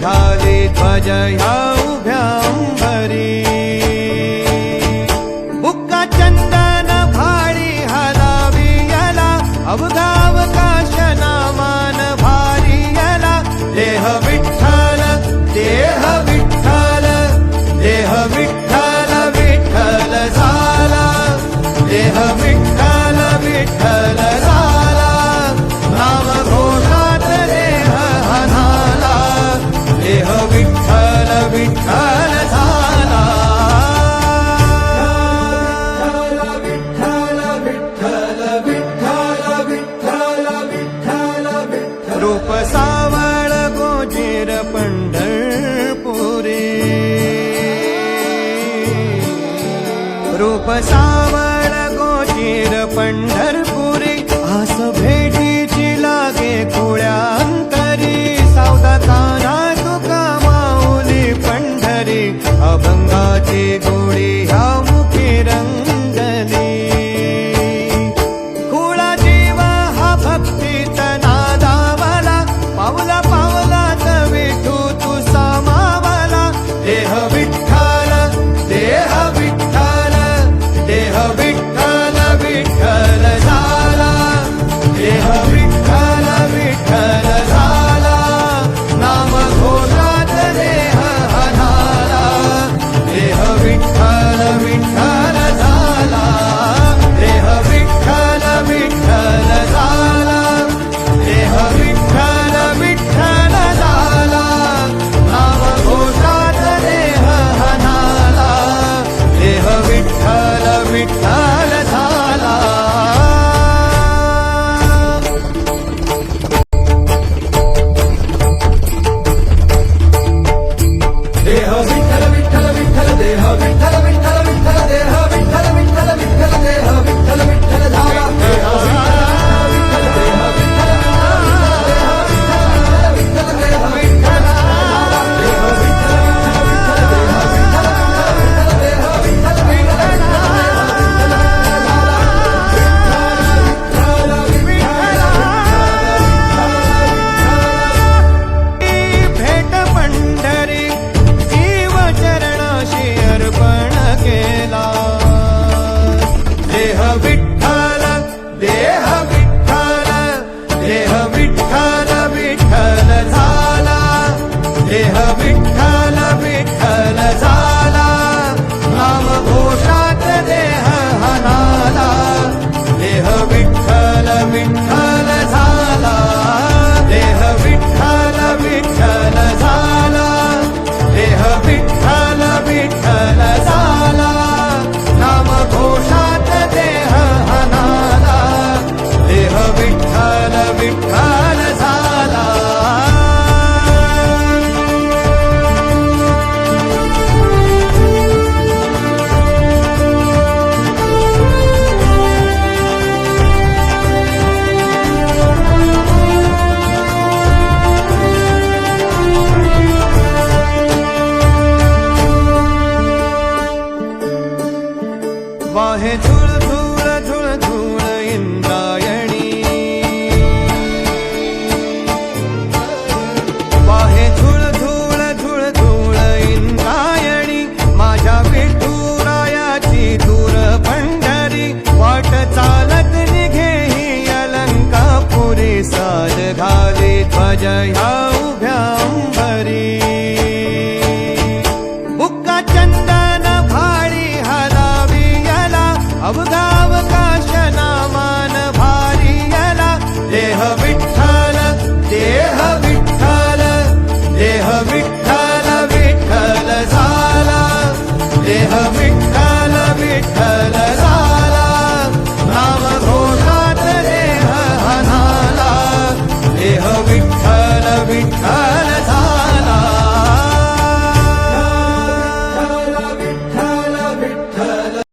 घाली ध्वज ह्या उभ्या अंबरी बुक्का चंदन भाळी हलावी याला अवघावकाश नामान भारी याला देह विठ्ठल देह विठ्ठल देह विठ्ठल विठ्ठल झाला देह विठ्ठल विठ्ठल झाला नाम घोषात देह हनाला देह विठ्ठल विठ्ठल झाला विठ्ठल विठ्ठल विठ्ठल विठ्ठल विठ्ठल विठ्ठल रूप सावळ गोजीर पंढरपुरी रूप सावळ गोजीर पंढरपुरी आस भेटीची लागे खुळ्या अंतरी सावधा काना तुका माऊली पंढरी अभंगाची गोळी ह्या मुखी रंगली खुळा जीव हा भक्तीत नादावला पावला पावलात विठू तू सामावला देह विठ्ठल देह विठ्ठल देह विठ्ठल विठ्ठल झाला देह विठ्ठल विठ्ठल झाला नाम घोषात देह हनाला देह विठ्ठल विठ्ठल झाला देह विठ्ठल विठ्ठल झाला देह विठ्ठल विठ्ठल झाला नाम घोषात देह हनाला देह विठ्ठल विठ्ठल झाला देह विठ्ठल विठ्ठल विठ्ठल देह विठ्ठल विठ्ठल विठ्ठल देह विठ्ठल विठ्ठल विठ्ठल देह विठ्ठल विठ्ठल झाला देह विठ्ठल देह विठ्ठल देह विठ्ठल देह विठ्ठल देह विठ्ठल देह विठ्ठल भेट पंढरी जीव चरणाशी अर्पण केला देह विठ्ठल देह विठ्ठल देह विठ्ठल विठ्ठल झाला देह विठ्ठल विठ्ठल झाला नाम घोषात देह हनाला देह विठ्ठल विठ्ठल झाला देह विठ्ठल विठ्ठल झाला देह विठ्ठल विठ्ठल झाला नाम घोषात देह हनाला देह विठ्ठल विठ्ठल झाला वाहे झुळ झुळ झुळ झुळ इंद्रायणी वाहे झुळ झुळ झुळ झुळ इंद्रायणी माझ्या विठुरायाची दूर पंढरी वाट चालत निघे ही अलंकापुरी साज घाली ध्वज ह्या उभ्या अंबरी बुक्का चंदन भाळी हलावी याला अवघा